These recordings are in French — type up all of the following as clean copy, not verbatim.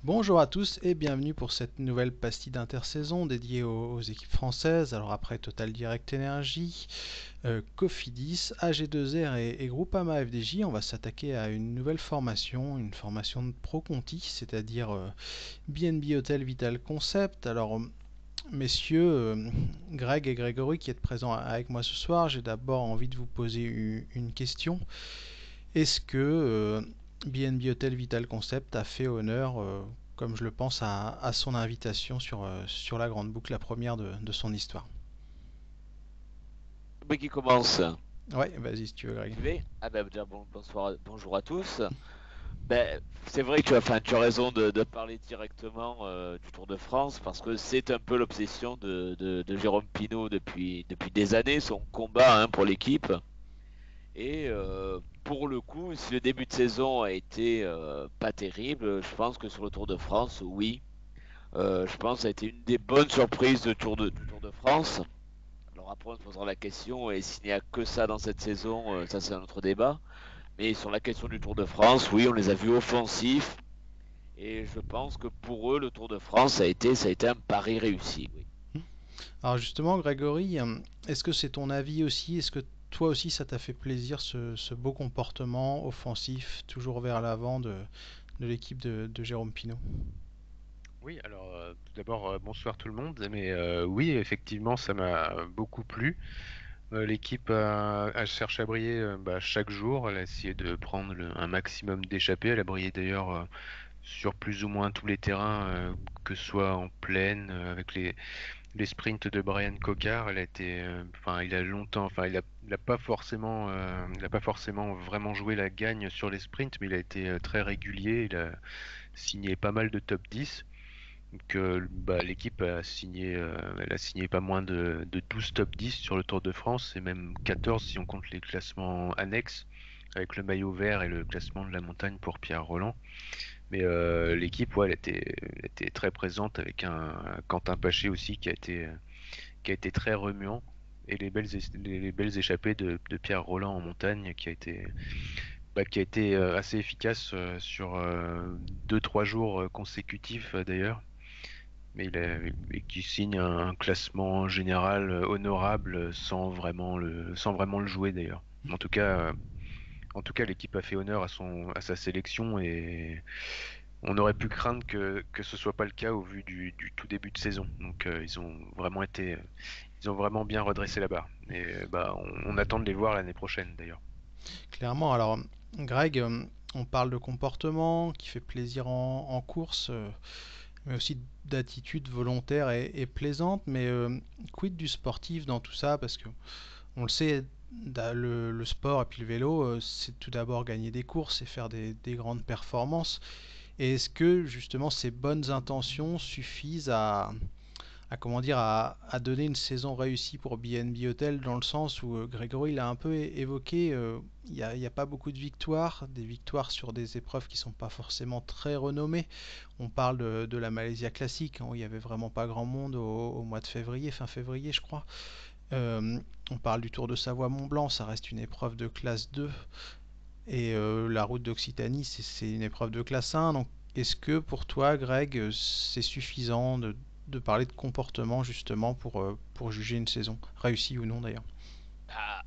Bonjour à tous et bienvenue pour cette nouvelle pastille d'intersaison dédiée aux équipes françaises. Alors après Total Direct Energy, Cofidis, AG2R et Groupama FDJ, on va s'attaquer à une nouvelle formation, une formation de Pro Conti, c'est-à-dire BNB Hotel Vital Concept. Alors messieurs, Greg et Grégory qui êtes présents avec moi ce soir, j'ai d'abord envie de vous poser une question. Est-ce que BNB Hotel Vital Concept a fait honneur, comme je le pense, à son invitation sur la Grande Boucle, la première de son histoire? Mais qui commence? Ouais, vas-y si tu veux, Greg. J'y vais? Ah ben déjà bonsoir, bonjour à tous. Ben, c'est vrai que tu as raison de parler directement du Tour de France parce que c'est un peu l'obsession de Jérôme Pinault depuis des années, son combat pour l'équipe. Et pour le coup, si le début de saison a été pas terrible, je pense que sur le Tour de France, oui. Je pense que ça a été une des bonnes surprises du Tour de France. Alors après, on se posera la question, et s'il n'y a que ça dans cette saison, ça c'est un autre débat. Mais sur la question du Tour de France, oui, on les a vus offensifs. Et je pense que pour eux, le Tour de France, ça a été un pari réussi, oui. Alors justement, Grégory, est-ce que c'est ton avis aussi? Est-ce que toi aussi ça t'a fait plaisir ce beau comportement offensif, toujours vers l'avant de l'équipe de Jérôme Pinault? Oui, alors tout d'abord, bonsoir tout le monde. Mais oui, effectivement, ça m'a beaucoup plu. L'équipe a cherché à briller chaque jour. Elle a essayé de prendre un maximum d'échappées. Elle a brillé d'ailleurs sur plus ou moins tous les terrains, que ce soit en plaine, avec les sprints de Brian Cocard. Elle a été, enfin, il a longtemps, enfin, il a pas forcément vraiment joué la gagne sur les sprints, mais il a été très régulier. Il a signé pas mal de top 10 que l'équipe elle a signé pas moins de 12 top 10 sur le Tour de France et même 14 si on compte les classements annexes avec le maillot vert et le classement de la montagne pour Pierre Roland. Mais l'équipe, ouais, elle était très présente avec un Quentin Paché aussi qui a été très remuant et les belles échappées de Pierre Roland en montagne qui a été assez efficace sur 2-3 jours consécutifs d'ailleurs, mais et qui signe un classement général honorable sans vraiment le jouer d'ailleurs. En tout cas, l'équipe a fait honneur à sa sélection et on aurait pu craindre que ce soit pas le cas au vu du tout début de saison. Donc ils ont vraiment bien redressé la barre. Et on attend de les voir l'année prochaine d'ailleurs. Clairement, alors Greg, on parle de comportement qui fait plaisir en course, mais aussi d'attitude volontaire et plaisante. Mais quid du sportif dans tout ça? Parce que on le sait, le sport et puis le vélo, c'est tout d'abord gagner des courses et faire des grandes performances. Et est-ce que justement ces bonnes intentions suffisent comment dire, à donner une saison réussie pour BNB Hotel, dans le sens où Grégory l'a un peu évoqué, il y a pas beaucoup de victoires, des victoires sur des épreuves qui sont pas forcément très renommées. On parle de la Malaysia Classique, hein, où il y avait vraiment pas grand monde au mois de février, fin février je crois. Euh, on parle du Tour de Savoie-Mont-Blanc, ça reste une épreuve de classe 2. Et la route d'Occitanie, c'est une épreuve de classe 1. Donc, est-ce que pour toi, Greg, c'est suffisant de parler de comportement justement pour juger une saison, réussie ou non d'ailleurs?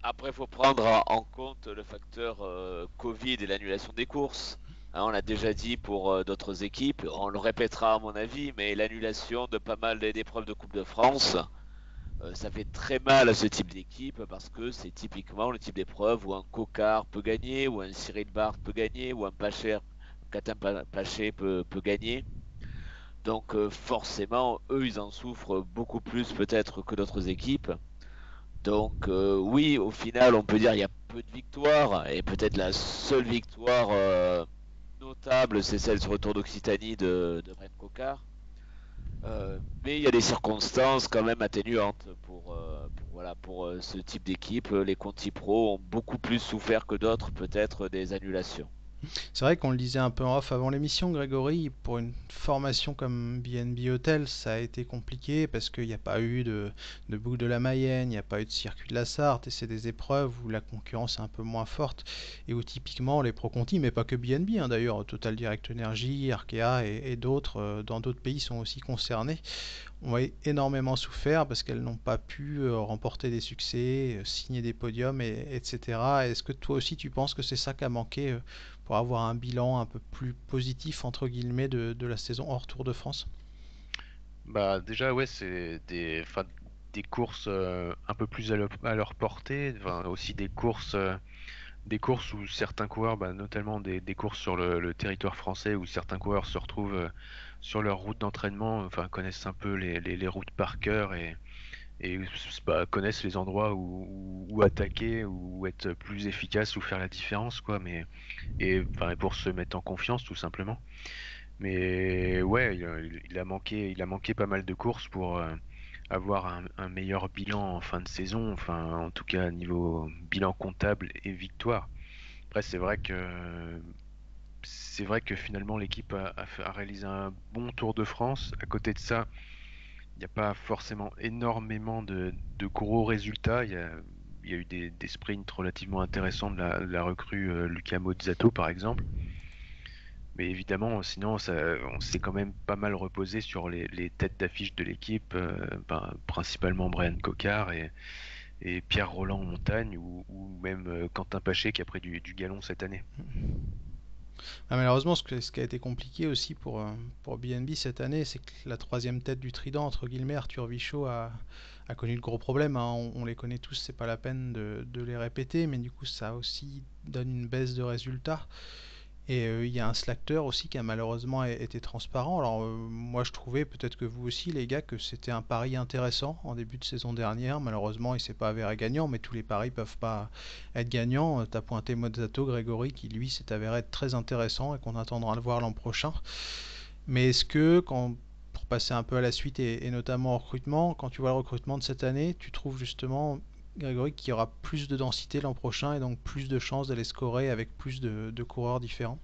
Après, il faut prendre en compte le facteur Covid et l'annulation des courses. On l'a déjà dit pour d'autres équipes, on le répétera à mon avis, mais l'annulation de pas mal d'épreuves de Coupe de France, ça fait très mal à ce type d'équipe parce que c'est typiquement le type d'épreuve où un Cocard peut gagner, où un Cyril Barth peut gagner, où un Paché peut gagner. Donc forcément, eux, ils en souffrent beaucoup plus peut-être que d'autres équipes. Donc oui, au final, on peut dire qu'il y a peu de victoires et peut-être la seule victoire notable, c'est celle sur le Tour d'Occitanie de Brent Coquard. Mais il y a des circonstances quand même atténuantes voilà, pour ce type d'équipe. Les Conti Pro ont beaucoup plus souffert que d'autres, peut-être, des annulations. C'est vrai qu'on le disait un peu en off avant l'émission, Grégory, pour une formation comme BNB Hotel, ça a été compliqué parce qu'il n'y a pas eu de boucle de la Mayenne, il n'y a pas eu de circuit de la Sarthe, et c'est des épreuves où la concurrence est un peu moins forte et où typiquement les Pro Conti, mais pas que BNB, hein, d'ailleurs, Total Direct Energy, Arkea et d'autres, dans d'autres pays sont aussi concernés, ont énormément souffert parce qu'elles n'ont pas pu remporter des succès, signer des podiums, etc. Est-ce que toi aussi tu penses que c'est ça qui a manqué pour avoir un bilan un peu plus positif entre guillemets de la saison hors Tour de France? Bah déjà ouais c'est enfin, des courses un peu plus à leur portée, enfin, aussi des courses où certains coureurs, bah, notamment des courses sur le territoire français où certains coureurs se retrouvent sur leur route d'entraînement, enfin connaissent un peu les routes par cœur et bah, connaissent les endroits où attaquer, où être plus efficace, ou faire la différence quoi. Mais et enfin pour se mettre en confiance tout simplement. Mais ouais, il a manqué pas mal de courses pour avoir un meilleur bilan en fin de saison, enfin en tout cas niveau bilan comptable et victoire. Après, c'est vrai que finalement l'équipe a réalisé un bon Tour de France. À côté de ça, il n'y a pas forcément énormément de gros résultats. Il y a eu des sprints relativement intéressants de la recrue Luca Mozzato par exemple. Mais évidemment, sinon, on s'est quand même pas mal reposé sur les têtes d'affiche de l'équipe, ben, principalement Brian Cocard et Pierre Roland en montagne, ou même Quentin Paché qui a pris du galon cette année. Ah, malheureusement, ce qui a été compliqué aussi pour BNB cette année, c'est que la troisième tête du trident, entre guillemets, Arthur Vichot, a connu de gros problèmes, hein. On les connaît tous, c'est pas la peine de les répéter, mais du coup, ça aussi donne une baisse de résultats. Et il y a un Slacter aussi qui a malheureusement été transparent. Alors moi je trouvais, peut-être que vous aussi les gars, que c'était un pari intéressant en début de saison dernière. Malheureusement il s'est pas avéré gagnant, mais tous les paris peuvent pas être gagnants. T'as pointé Mozzato, Grégory, qui lui s'est avéré être très intéressant et qu'on attendra à le voir l'an prochain. Mais est-ce que pour passer un peu à la suite et notamment au recrutement, quand tu vois le recrutement de cette année, tu trouves justement, Grégory, qu'il y aura plus de densité l'an prochain et donc plus de chances d'aller scorer avec plus de coureurs différents?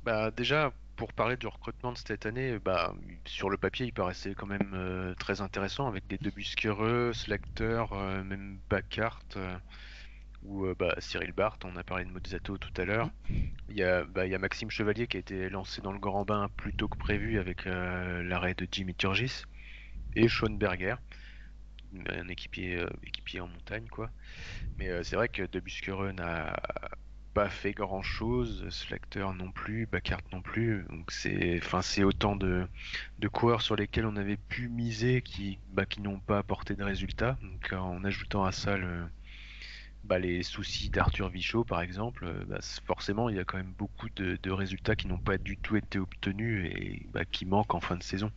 Bah, déjà, pour parler du recrutement de cette année, bah, sur le papier, il paraissait quand même très intéressant avec des Debusschere, Slacter, même Bacart ou bah, Cyril Barth. On a parlé de Mozzato tout à l'heure. Il y a Maxime Chevalier qui a été lancé dans le grand bain plus tôt que prévu avec l'arrêt de Jimmy Turgis et Sean Berger, un équipier en montagne quoi. Mais c'est vrai que Debusschere n'a pas fait grand-chose, Slacter non plus, Bacart non plus. Donc enfin, c'est autant de coureurs sur lesquels on avait pu miser qui n'ont pas apporté de résultats. Donc en ajoutant à ça les soucis d'Arthur Vichot par exemple, bah, forcément il y a quand même beaucoup de résultats qui n'ont pas du tout été obtenus et bah, qui manquent en fin de saison.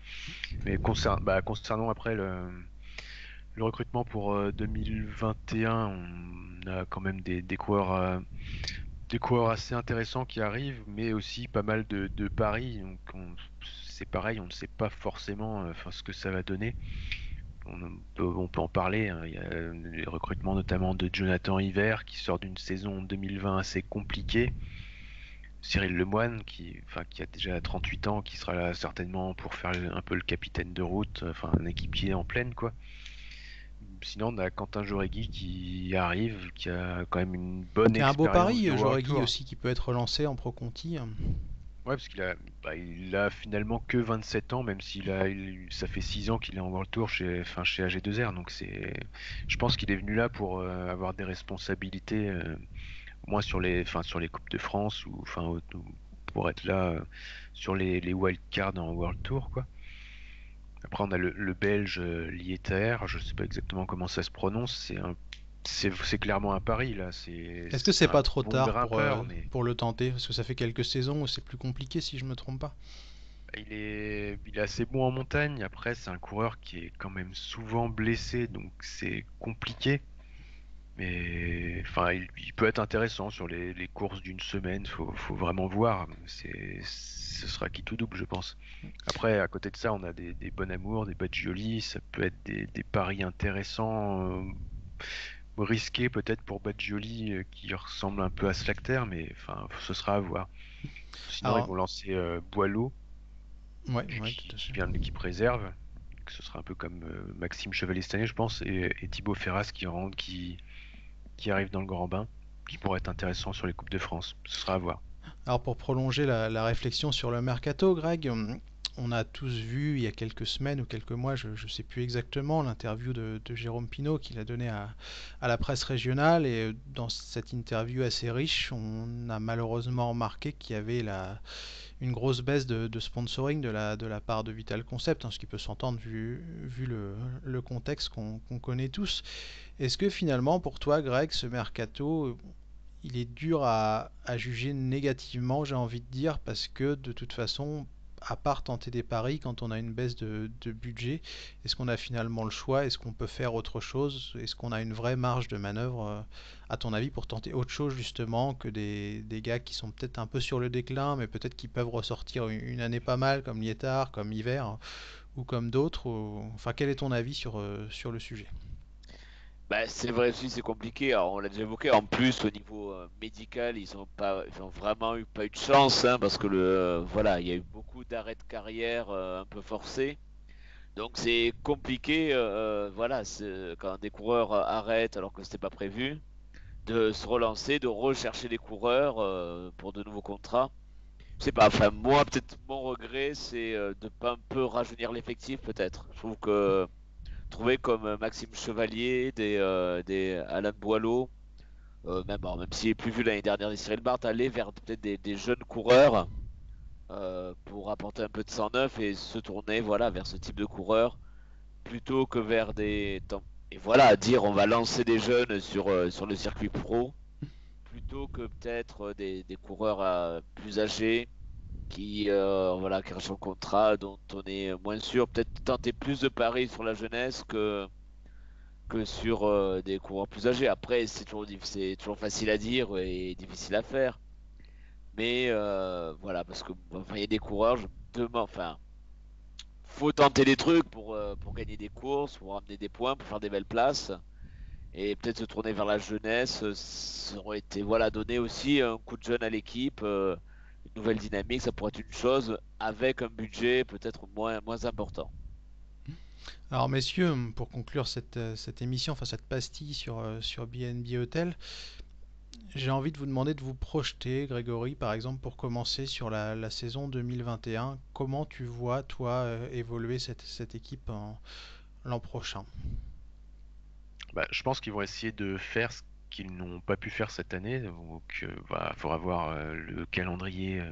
Mais concernant après le recrutement pour 2021, on a quand même des coureurs assez intéressants qui arrivent, mais aussi pas mal de paris. Donc c'est pareil, on ne sait pas forcément enfin, ce que ça va donner. On peut en parler, hein. Il y a les recrutements notamment de Jonathan Hiver qui sort d'une saison 2020 assez compliquée. Cyril Lemoine enfin, qui a déjà 38 ans, qui sera là certainement pour faire un peu le capitaine de route, enfin un équipier en pleine quoi. Sinon, on a Quentin Jauregui qui arrive, qui a quand même une bonne Qui a un beau expérience pari, du World Guy Tour. aussi, qui peut être relancé en Pro Conti. Ouais, parce il a finalement que 27 ans, même ça fait 6 ans qu'il est en World Tour enfin, chez AG2R. Donc je pense qu'il est venu là pour avoir des responsabilités, au moins enfin, sur les Coupes de France ou enfin, pour être là sur les wildcards en World Tour, quoi. Après, on a le Belge Lietaer, je sais pas exactement comment ça se prononce. C'est clairement un pari là. Est-ce que C'est c'est un pas trop bon tard grimpeur, mais pour le tenter? Parce que ça fait quelques saisons où c'est plus compliqué si je me trompe pas. il est assez bon en montagne. Après, c'est un coureur qui est quand même souvent blessé, donc c'est compliqué. Mais enfin, il peut être intéressant sur les courses d'une semaine. Faut vraiment voir. Ce sera qui tout double, je pense. Après, à côté de ça, on a des Bon Amour, des Badgioli. Ça peut être des paris intéressants. risqué peut-être pour Badjioli qui ressemble un peu à Slakter, mais enfin ce sera à voir. Sinon ils Alors, vont lancer Boileau ouais, ouais, tout à qui fait. vient de l'équipe réserve, que ce sera un peu comme Maxime Chevalier cette année je pense, et Thibaut Ferras qui arrive dans le grand bain, qui pourrait être intéressant sur les Coupes de France. Ce sera à voir. Alors pour prolonger la réflexion sur le mercato, Greg, on a tous vu il y a quelques semaines ou quelques mois, je ne sais plus exactement, l'interview de Jérôme Pinault qu'il a donné à la presse régionale. Et dans cette interview assez riche, on a malheureusement remarqué qu'il y avait une grosse baisse de sponsoring de la part de Vital Concept, hein, ce qui peut s'entendre vu le contexte qu'on connaît tous. Est-ce que finalement, pour toi, Greg, ce mercato, il est dur à juger négativement, j'ai envie de dire, parce que de toute façon, à part tenter des paris, quand on a une baisse de budget, est-ce qu'on a finalement le choix? Est-ce qu'on peut faire autre chose? Est-ce qu'on a une vraie marge de manœuvre, à ton avis, pour tenter autre chose justement que des gars qui sont peut-être un peu sur le déclin, mais peut-être qui peuvent ressortir une année pas mal, comme Liétard, comme Hiver, ou comme d'autres? Enfin, quel est ton avis sur le sujet? Bah, c'est vrai aussi, c'est compliqué. Alors, on l'a déjà évoqué. En plus, au niveau médical, ils ont vraiment pas eu de chance, hein, parce que voilà, il y a eu beaucoup d'arrêts de carrière un peu forcés. Donc, c'est compliqué, voilà, quand des coureurs arrêtent alors que c'était pas prévu, de se relancer, de rechercher des coureurs pour de nouveaux contrats. Je sais pas. Enfin, moi, peut-être mon regret, c'est de pas un peu rajeunir l'effectif, peut-être. Je trouve que trouver comme Maxime Chevalier, des Alan Boileau, même, bon, même s'il est plus vu l'année dernière des Cyril Barth, aller vers peut-être des jeunes coureurs pour apporter un peu de sang neuf et se tourner voilà, vers ce type de coureurs plutôt que vers et voilà, dire on va lancer des jeunes sur le circuit pro plutôt que peut-être des coureurs plus âgés voilà, qui restent en contrat dont on est moins sûr, peut-être tenter plus de paris sur la jeunesse que sur des coureurs plus âgés. Après, c'est toujours facile à dire et difficile à faire. Mais voilà, parce que enfin, il y a des coureurs, enfin, faut tenter des trucs pour gagner des courses, pour ramener des points, pour faire des belles places. Et peut-être se tourner vers la jeunesse, ça aurait été voilà, donner aussi un coup de jeune à l'équipe, une nouvelle dynamique, ça pourrait être une chose avec un budget peut-être moins important. Alors messieurs, pour conclure cette émission, enfin cette pastille sur BNB Hotel, j'ai envie de vous demander de vous projeter, Grégory, par exemple, pour commencer sur la saison 2021. Comment tu vois, toi, évoluer cette équipe l'an prochain? Bah, je pense qu'ils vont essayer de faire ce qu'ils n'ont pas pu faire cette année. Donc, voilà, faudra voir le calendrier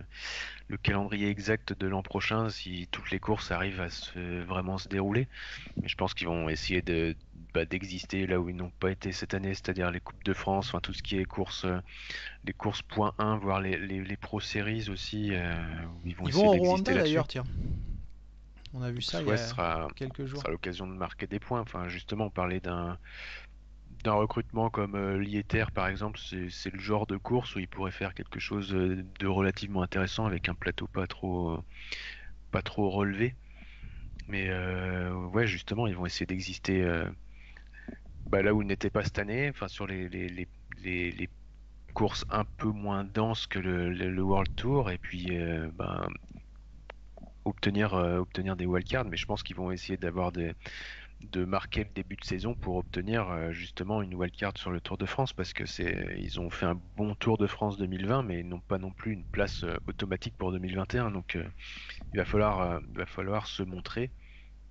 exact de l'an prochain si toutes les courses arrivent à vraiment se dérouler. Mais je pense qu'ils vont essayer d'exister là où ils n'ont pas été cette année, c'est-à-dire les Coupes de France, enfin tout ce qui est les courses point 1, voire les Pro Series aussi, où ils vont Ils vont essayer au d'exister Rwanda là-dessus. d'ailleurs, tiens. On a vu Donc, ça il y ouais, a quelques ce jours. sera l'occasion de marquer des points. Enfin, justement, on parlait d'un recrutement comme Liéter, par exemple, c'est le genre de course où il pourrait faire quelque chose de relativement intéressant avec un plateau pas trop relevé. Mais ouais, justement, ils vont essayer d'exister là où ils n'étaient pas cette année, enfin sur les courses un peu moins denses que le World Tour, et puis obtenir des wildcards. Mais je pense qu'ils vont essayer de marquer le début de saison pour obtenir justement une wildcard sur le Tour de France, parce que ils ont fait un bon Tour de France 2020, mais ils n'ont pas non plus une place automatique pour 2021. Donc il va falloir se montrer.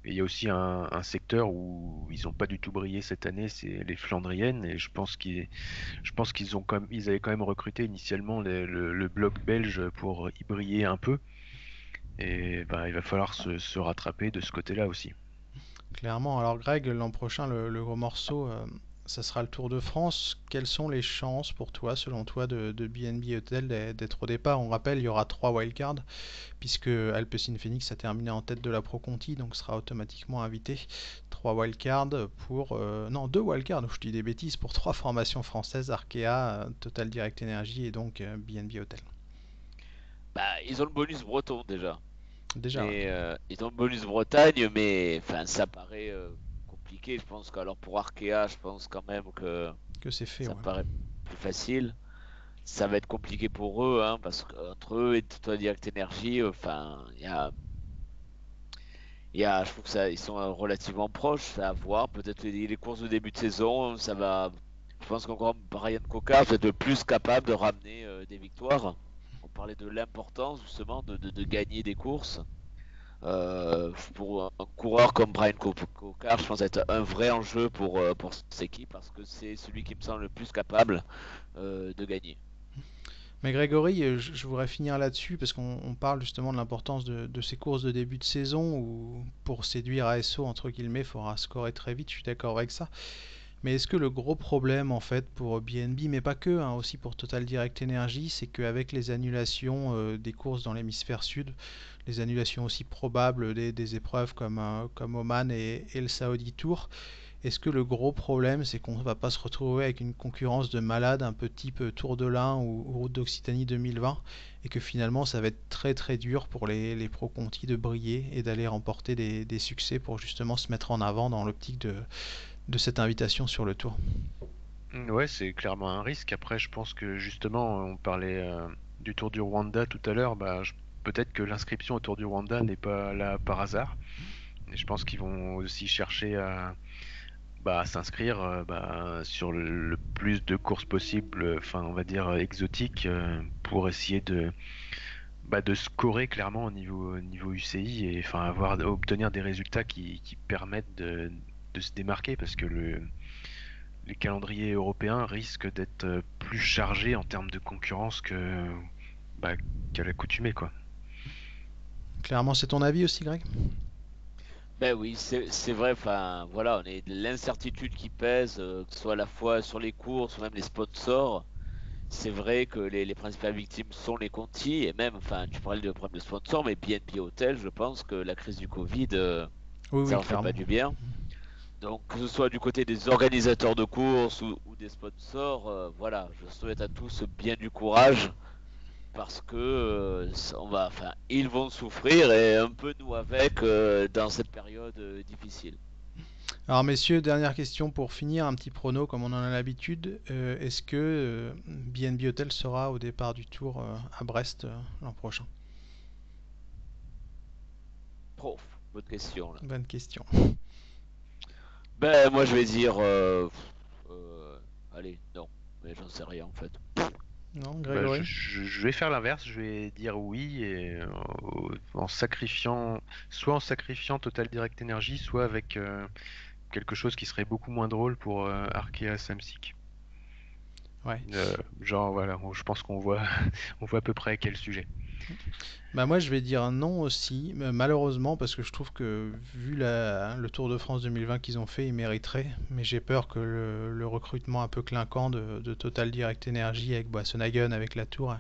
Et il y a aussi un secteur où ils n'ont pas du tout brillé cette année, c'est les Flandriennes. Et je pense ils avaient quand même recruté initialement le bloc belge pour y briller un peu. Et ben, il va falloir se rattraper de ce côté-là aussi. Clairement. Alors Greg, l'an prochain, le gros morceau, ça sera le Tour de France. Quelles sont les chances pour toi, selon toi, de BNB Hotel d'être au départ? On rappelle, il y aura 3 wildcards, puisque Alpecin Phoenix a terminé en tête de la Pro Conti, donc sera automatiquement invité. 3 wildcards pour... non, 2 wildcards, je dis des bêtises, pour 3 formations françaises, Arkea, Total Direct Energy et donc BNB Hotel. Bah, ils ont le bonus breton déjà. Déjà, ouais. Mais ils ont le bonus Bretagne, mais enfin, ça paraît compliqué compliqué. Je pense qu'alors pour Arkea, je pense quand même que Que c'est fait, ça me ouais. paraît plus facile. Ça va être compliqué pour eux, hein, parce qu'entre eux et Total Direct Energy, enfin, je trouve que ça, ils sont relativement proches. À voir. Peut-être les courses de début de saison, ça va. Je pense qu'encore Brian Coca peut être le plus capable de ramener des victoires. On parlait de l'importance justement de gagner des courses. Pour un coureur comme Brian Coca, je pense être un vrai enjeu pour cette équipe parce que c'est celui qui me semble le plus capable de gagner. Mais Grégory, je voudrais finir là-dessus parce qu'on parle justement de l'importance de ces courses de début de saison où pour séduire ASO, entre guillemets, il faudra scorer très vite, je suis d'accord avec ça. Mais est-ce que le gros problème en fait pour BNB, mais pas que, hein, aussi pour Total Direct Energy, c'est qu'avec les annulations des courses dans l'hémisphère sud, les annulations aussi probables des épreuves comme Oman et le Saudi Tour, est-ce que le gros problème c'est qu'on ne va pas se retrouver avec une concurrence de malades un peu type Tour de l'Ain ou Route d'Occitanie 2020 et que finalement ça va être très très dur pour les Pro Conti de briller et d'aller remporter des succès pour justement se mettre en avant dans l'optique de cette invitation sur le tour. Ouais, c'est clairement un risque. Après, je pense que justement, on parlait du Tour du Rwanda tout à l'heure. Peut-être que l'inscription au Tour du Rwanda n'est pas là par hasard. Et je pense qu'ils vont aussi chercher à s'inscrire sur le plus de courses possibles, enfin, on va dire exotiques, pour essayer de scorer clairement au niveau UCI et enfin obtenir des résultats qui permettent de se démarquer parce que les calendriers européens risquent d'être plus chargés en termes de concurrence bah, qu'à l'accoutumée, quoi. Clairement, c'est ton avis aussi, Greg? Ben oui, c'est vrai. Enfin, voilà, on est de l'incertitude qui pèse, que ce soit à la fois sur les courses ou même les sponsors. C'est vrai que les principales victimes sont les Conti et même, enfin, tu parlais de problèmes de sponsors, mais BNP Hotel, je pense que la crise du Covid, Oui, ça oui, leur fait pas clairement. du bien. Donc, que ce soit du côté des organisateurs de courses ou des sponsors, voilà, je souhaite à tous bien du courage parce que enfin, ils vont souffrir et un peu nous avec dans cette période difficile. Alors, messieurs, dernière question pour finir, un petit prono comme on en a l'habitude. Est-ce que BNB Hotel sera au départ du tour à Brest l'an prochain? Prof, bonne question là. Bonne question. Ben, moi je vais dire, allez, non, mais j'en sais rien en fait. Non, Je, Grégory? je- je vais faire l'inverse, je vais dire oui et soit en sacrifiant Total Direct Energy, soit avec quelque chose qui serait beaucoup moins drôle pour Arkea Samsic. Ouais. Genre voilà, je pense qu'on voit on voit à peu près quel sujet. Bah moi je vais dire non aussi, malheureusement parce que je trouve que vu le Tour de France 2020 qu'ils ont fait, ils mériteraient. Mais j'ai peur que le recrutement un peu clinquant de Total Direct Energy avec Boassonagen, avec la Tour,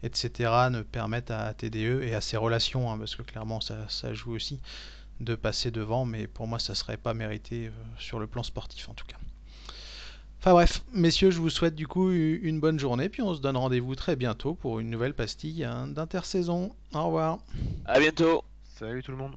etc. ne permette à TDE et à ses relations, hein, parce que clairement ça joue aussi, de passer devant. Mais pour moi ça serait pas mérité sur le plan sportif en tout cas. Enfin bref, messieurs, je vous souhaite du coup une bonne journée, puis on se donne rendez-vous très bientôt pour une nouvelle pastille hein, d'intersaison. Au revoir. À bientôt! Salut tout le monde!